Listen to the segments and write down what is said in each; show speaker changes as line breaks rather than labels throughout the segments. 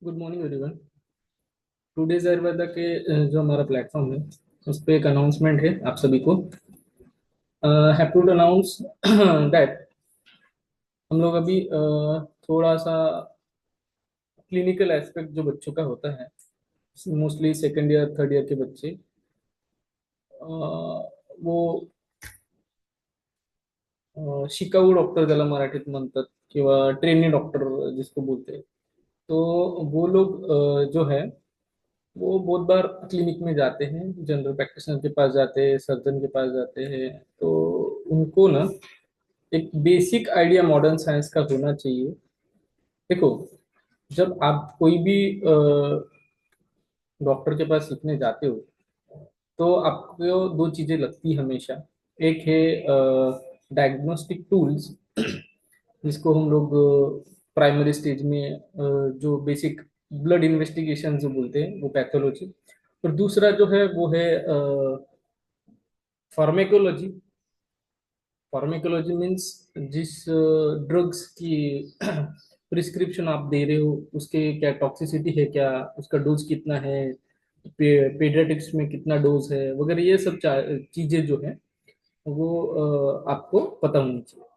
Good morning everyone. Today's Ayurveda के जो हमारा प्लेटफॉर्म है उस पे एक अनाउंसमेंट है आप सभी को। हैप्पी टू अनाउंस दैट हम लोग अभी थोड़ा सा क्लिनिकल एस्पेक्ट जो बच्चों का होता है, mostly second year third year के बच्चे, वो शिकाऊ डॉक्टर ज्याला मराठीत म्हणतात किंवा ट्रेनी डॉक्टर जिसको बोलते हैं। तो वो लोग जो है वो बहुत बार क्लिनिक में जाते हैं, जनरल प्रैक्टिशनर के पास जाते हैं, सर्जन के पास जाते हैं। तो उनको ना एक बेसिक आइडिया मॉडर्न साइंस का होना चाहिए। देखो, जब आप कोई भी डॉक्टर के पास सीखने जाते हो तो आपको दो चीजें लगती हैं हमेशा। एक है डायग्नोस्टिक टूल्स, जिसको हम लोग प्राइमरी स्टेज में जो बेसिक ब्लड इन्वेस्टिगेशन जो बोलते हैं वो पैथोलॉजी। और दूसरा जो है वो है फार्मेकोलॉजी। फार्मेकोलॉजी मीन्स जिस ड्रग्स की प्रिस्क्रिप्शन आप दे रहे हो उसके क्या टॉक्सिसिटी है, क्या उसका डोज कितना है, पेडियाट्रिक्स में कितना डोज है वगैरह, ये सब चीजें जो है वो आपको पता होनी चाहिए।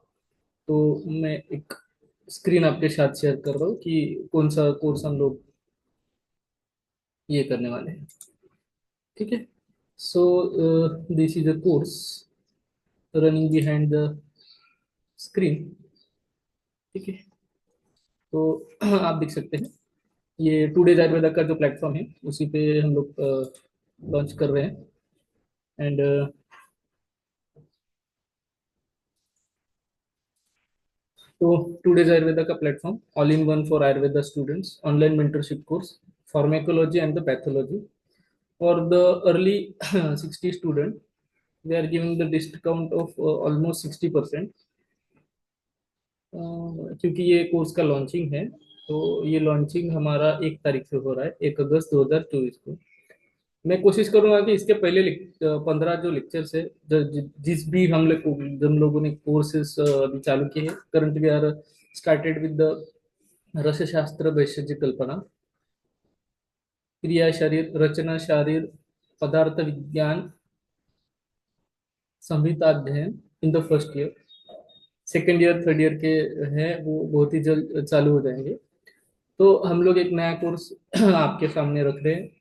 तो मैं एक स्क्रीन आपके साथ शेयर कर रहा हूँ कि कौन सा कोर्स हम लोग ये करने वाले हैं। ठीक है। So this is a course running behind the screen. ठीक है। तो आप देख सकते हैं ये टू डेज आयुर्वेदा का जो प्लेटफॉर्म है उसी पे हम लोग लॉन्च कर रहे हैं। एंड तो टू डेज आयुर्वेदा का platform all in one for Ayurveda students, online mentorship course, pharmacology and the pathology for the early 60 student. We are giving the discount of almost 60%, क्योंकि ये कोर्स का लॉन्चिंग है। तो ये लॉन्चिंग हमारा 1 तारीख से हो रहा है, 1 अगस्त 2024 को। मैं कोशिश करूंगा कि इसके पहले 15 जो लेक्चर्स है, जिस भी हम लोगों ने कोर्सेस अभी चालू किए हैं, current we are started with the Ras Shastra वैशज्य कल्पना, क्रिया शरीर, रचना शरीर, पदार्थ विज्ञान, संहिता अध्ययन in the first year. Second year third year के हैं वो बहुत ही जल्द चालू हो जाएंगे। तो हम लोग एक नया कोर्स आपके सामने रख रहे हैं।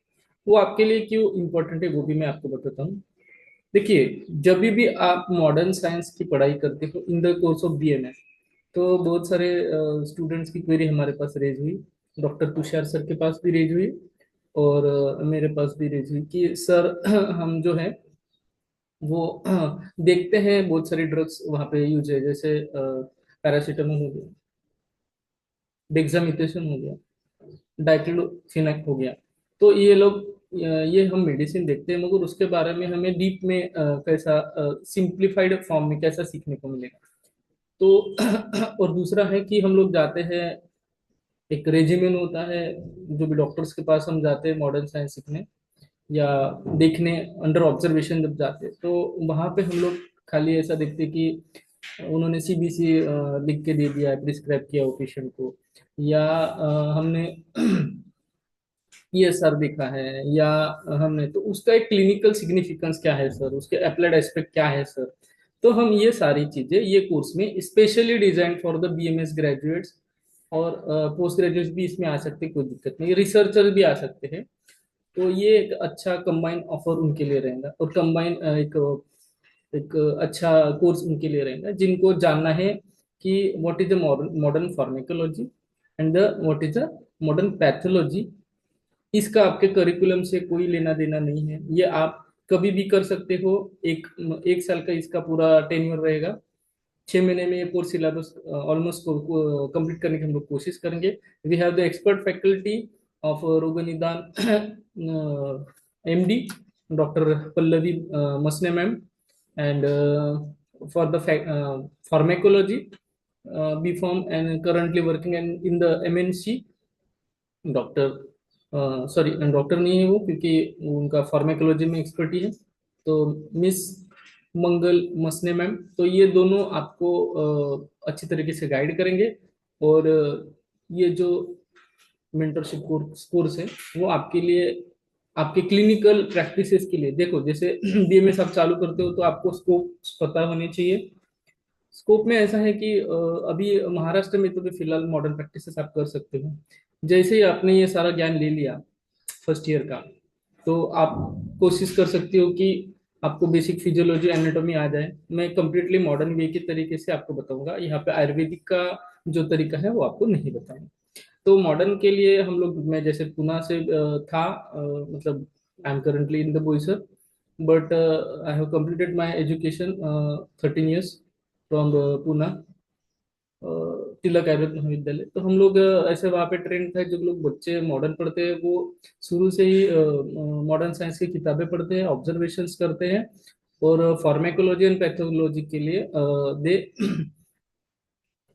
वो आपके लिए क्यों इम्पोर्टेंट है वो भी मैं आपको बताता हूँ। देखिए, जब भी आप मॉडर्न साइंस की पढ़ाई करते हो in the course of BMS, तो बहुत सारे स्टूडेंट्स की क्वेरी हमारे पास रेज हुई। डॉक्टर तुषार सर के पास भी रेज हुई और मेरे पास भी रेज हुई कि सर हम जो है वो देखते हैं बहुत सारी ड्रग्स वहाँ पे यूज है, जैसे पैरासीटामोल हो गया, डेक्सामेथासोन हो गया, डाइक्लोफेनाक हो गया। तो ये लोग ये हम मेडिसिन देखते हैं मगर उसके बारे में हमें डीप में कैसा सिंप्लीफाइड फॉर्म में कैसा सीखने को मिलेगा। तो और दूसरा है कि हम लोग जाते हैं, एक रेजिमेन होता है, जो भी डॉक्टर्स के पास हम जाते हैं मॉडर्न साइंस सीखने या देखने, अंडर ऑब्जर्वेशन जब जाते हैं तो वहां पे हम लोग खाली ऐसा देखते हैं कि उन्होंने सीबीसी लिख के दे दिया है, प्रिस्क्राइब किया हो पेशेंट को, या हमने ये सर देखा है, या हमने तो उसका एक क्लिनिकल सिग्निफिकेंस क्या है सर, उसके अप्लाइड एस्पेक्ट क्या है सर। तो हम ये सारी चीजें ये कोर्स में specially design for the BMS graduates, और पोस्ट ग्रेजुएट्स भी इसमें आ सकते हैं, कोई दिक्कत नहीं, रिसर्चर भी आ सकते हैं। तो ये एक अच्छा कंबाइन ऑफर उनके लिए रहेगा, और कंबाइन एक एक अच्छा कोर्स उनके लिए रहेगा जिनको जानना है कि what is the modern pharmacology and the what is the modern pathology. इसका आपके करिकुलम से कोई लेना देना नहीं है, ये आप कभी भी कर सकते हो। एक एक साल का इसका पूरा टेन्योर रहेगा। 6 महीने में ये कोर्स सिलेबस ऑलमोस्ट कंप्लीट करने की हम लोग कोशिश करेंगे। We have the expert faculty of रोग निदान MD doctor Pallavi Masne ma'am, and for the pharmacology B pharm and currently working in the MNC doctor, sorry doctor नहीं है वो क्योंकि उनका फार्मेकोलॉजी में एक्सपर्टी है, तो मिस मंगल मसने मैम। तो ये दोनों आपको अच्छी तरीके से गाइड करेंगे। और ये जो मेंटरशिप कोर्स है, वो आपके लिए, आपके क्लिनिकल प्रैक्टिसेस के लिए। देखो जैसे बीएमएस आप चालू करते हो तो आपको स्कोप पता होने चाहिए। स्कोप में ऐसा है कि अभी महाराष्ट्र में तो भी फिलहाल मॉडर्न प्रैक्टिसेस आप कर सकते हो। जैसे ही आपने ये सारा ज्ञान ले लिया फर्स्ट ईयर का, तो आप कोशिश कर सकते हो कि आपको बेसिक फिजियोलॉजी एनाटॉमी आ जाए। मैं कंप्लीटली मॉडर्न वे के तरीके से आपको बताऊंगा, यहाँ पे आयुर्वेदिक का जो तरीका है वो आपको नहीं बताऊंगा। तो मॉडर्न के लिए हम लोग, मैं जैसे पुणे से था, मतलब I am currently in the Boisar, but I have completed my education 13 years from Pune, Tilak Ayurved Mahavidyalaya. तो हम लोग ऐसे वहाँ पे ट्रेंड थे, जो लोग बच्चे मॉडर्न पढ़ते हैं वो शुरू से ही मॉडर्न साइंस की किताबें पढ़ते हैं, ऑब्जर्वेशंस करते हैं, और फार्मेकोलॉजी एंड पैथोलॉजी के लिए दे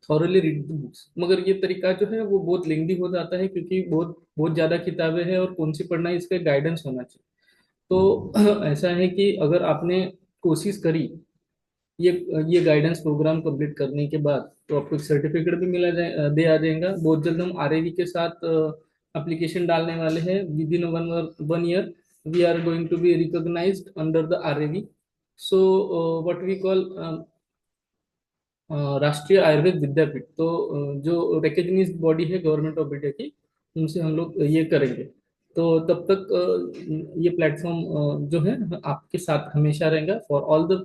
थॉरली रीड द बुक्स। मगर ये तरीका जो है वो बहुत लेंदी हो जाता है, क्योंकि बहुत बहुत ज्यादा किताबें हैं और कौन सी पढ़ना है इसका गाइडेंस होना चाहिए। तो ऐसा है कि अगर आपने कोशिश करी ये ये गाइडेंस प्रोग्राम कंप्लीट करने के बाद, तो आपको एक सर्टिफिकेट भी मिला दे आ जाएगा। बहुत जल्द हम आरएवी के साथ एप्लीकेशन डालने वाले हैं। Within 1 year we are going to be recognised under the RAV. So what we call Rashtriya Ayurved Vidyapeeth. तो जो रिकग्निज्ड बॉडी है गवर्नमेंट ऑफ इंडिया की, उनसे हम लोग ये करेंगे। तो तब तक ये प्लेटफॉर्म जो है आपके साथ हमेशा रहेगा for all the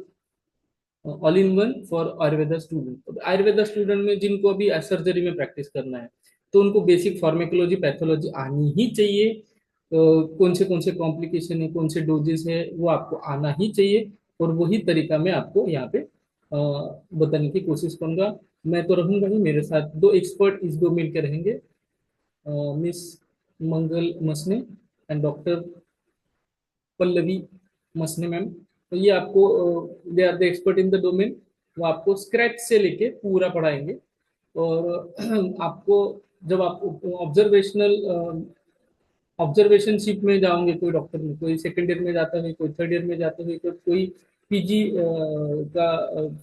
all in one for Ayurveda student. Ayurveda student में जिनको अभी सर्जरी में प्रैक्टिस करना है, तो उनको बेसिक फार्मेकोलॉजी पैथोलॉजी आनी ही चाहिए। कौन से कॉम्प्लिकेशन है, कौन से डोजेस है, वो आपको आना ही चाहिए। और वही तरीका मैं आपको यहाँ पे बताने की कोशिश करूंगा। मैं तो रहूंगा ही, मेरे साथ दो एक्सपर्ट इस डोमेन के रहेंगे, miss Mangal Masne and doctor Pallavi Masne ma'am. तो ये आपको, they are the expert in the domain. वो आपको स्क्रैच से लेके पूरा पढ़ाएंगे। और आपको जब आप ऑब्जर्वेशनल ऑब्जर्वेशनशिप में जाओगे, कोई डॉक्टर में, कोई सेकंड ईयर में जाता है, कोई थर्ड ईयर में जाता है, कोई पीजी का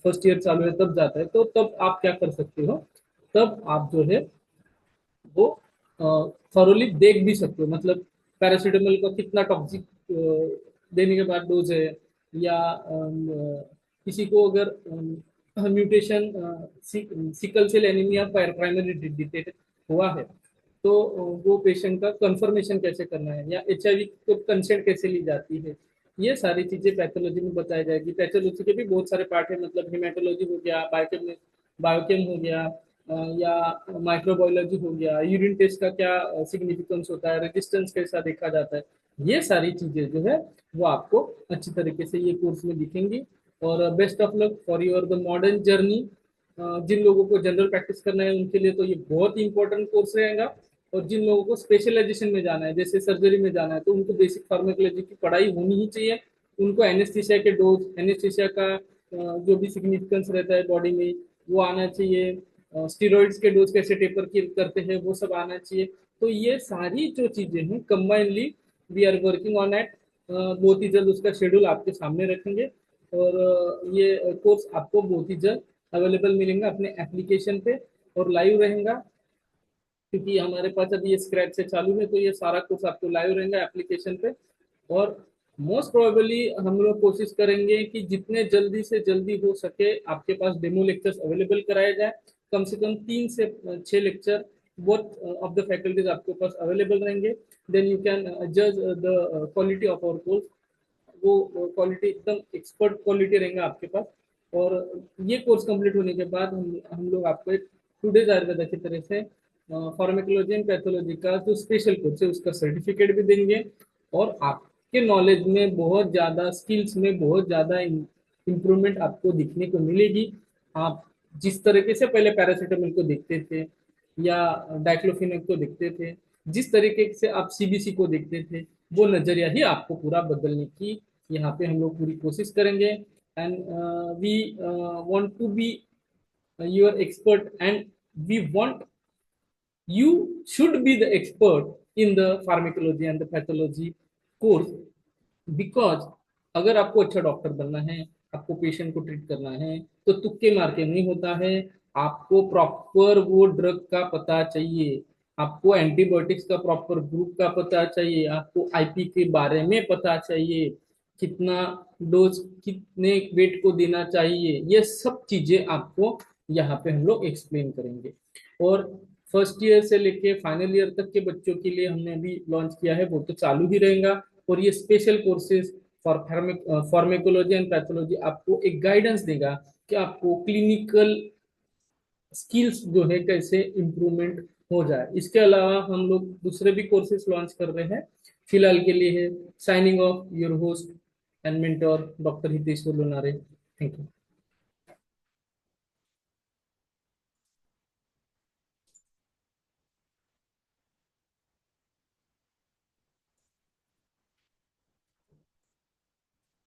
फर्स्ट ईयर चालू है तब जाता है, तो तब आप क्या कर सकते हो, तब आप जो है वो थॉरोली देख भी सकते हो। मतलब पैरासीटामोल का कितना टॉक्सिक देने के बाद डोज है, या किसी को अगर mutation sickle cell anaemia primary detect हुआ है, तो वो पेशेंट का कंफर्मेशन कैसे करना है, या एचआईवी को कंसेंट कैसे ली जाती है, ये सारी चीजें पैथोलॉजी में बताई जाएगी। पैथोलॉजी के भी बहुत सारे पार्ट है, मतलब हिमेटोलॉजी हो गया, बायोकेम बायोकेम हो गया, या माइक्रोबायोलॉजी हो गया, यूरिन टेस्ट का क्या सिग्निफिकेंस होता है, रेजिस्टेंस कैसा देखा जाता है, ये सारी चीजें जो है वो आपको अच्छी तरीके से ये कोर्स में दिखेंगी। और best of luck for your the modern journey. जिन लोगों को जनरल प्रैक्टिस करना है उनके लिए तो ये बहुत ही इंपॉर्टेंट कोर्स रहेगा। और जिन लोगों को स्पेशलाइजेशन में जाना है, जैसे सर्जरी में जाना है, तो उनको बेसिक फार्माकोलॉजी की पढ़ाई होनी ही चाहिए। उनको एनेस्थीसिया के डोज, एनेस्थीसिया का जो भी सिग्निफिकेंस रहता है बॉडी में, वो आना चाहिए। स्टीरॉइड्स के डोज कैसे टेपर करते हैं, वो सब आना चाहिए। तो ये सारी जो चीजें हैं combinely we are working on at. बहुत ही जल्द उसका शेड्यूल आपके सामने रखेंगे। और ये कोर्स आपको बहुत ही जल्द अवेलेबल मिलेगा अपने एप्लीकेशन पे, और लाइव रहेगा। क्योंकि हमारे पास अभी ये स्क्रैच से चालू है, तो ये सारा कोर्स आपको लाइव रहेगा एप्लीकेशन पे। और मोस्ट प्रोबेबली हम लोग कोशिश करेंगे कि जितने जल्दी से जल्दी हो सके आपके पास डेमो लेक्चर्स अवेलेबल कराया जाए। कम से कम 3 से 6 lecture both of the faculties आपके पास अवेलेबल रहेंगे। देन यू कैन जज the quality of our course. वो क्वालिटी एकदम एक्सपर्ट क्वालिटी रहेगा आपके पास। और ये कोर्स कंप्लीट होने के बाद हम लोग आपको एक टूडेज आयुर्वेदा की तरह से फार्मेकोलॉजी एंड पैथोलॉजी का जो स्पेशल कोर्स है उसका सर्टिफिकेट भी देंगे। और आपके नॉलेज में बहुत ज़्यादा, स्किल्स में बहुत ज़्यादा इम्प्रूवमेंट आपको दिखने को मिलेगी। आप जिस तरीके से पहले पैरासीटामोल को देखते थे, या डाइक्लोफिनेक को देखते थे, जिस तरीके से आप सीबीसी को देखते थे, वो नजरिया ही आपको पूरा बदलने की यहाँ पे हम लोग पूरी कोशिश करेंगे। And we want to be your expert, and we want you should be the expert in the pharmacology and the pathology course। Because अगर आपको अच्छा डॉक्टर बनना है, आपको पेशेंट को ट्रीट करना है, तो तुक्के मार के नहीं होता है। आपको प्रॉपर वो ड्रग का पता चाहिए। आपको एंटीबायोटिक्स का प्रॉपर ग्रुप का पता चाहिए, आपको आईपी के बारे में पता चाहिए, कितना डोज कितने वेट को देना चाहिए, ये सब चीजें आपको यहाँ पे हम लोग एक्सप्लेन करेंगे। और फर्स्ट ईयर से लेके फाइनल ईयर तक के बच्चों के लिए हमने अभी लॉन्च किया है, वो तो चालू ही रहेगा। और ये special courses for pharmacology and pathology आपको एक गाइडेंस देगा कि आपको क्लिनिकल स्किल्स जो है कैसे इम्प्रूवमेंट हो जाए। इसके अलावा हम लोग दूसरे भी कोर्सेज लॉन्च कर रहे हैं। फिलहाल के लिए है signing off your host and mentor doctor Hitesh Lonare. Thank you.